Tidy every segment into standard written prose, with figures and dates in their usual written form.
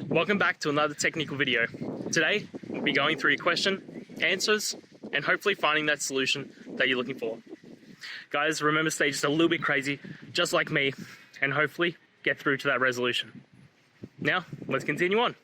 Welcome back to another technical video. Today, we'll be going through your question, answers, and hopefully finding that solution that you're looking for. Guys, remember, stay just a little bit crazy, just like me, and hopefully get through to that resolution. Now, let's continue on.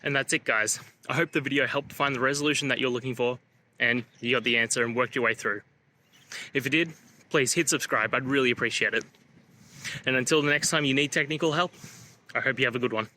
And that's it, guys. I hope the video helped find the resolution that you're looking for and you got the answer and worked your way through. If you did, please hit subscribe. I'd really appreciate it. And until the next time you need technical help, I hope you have a good one.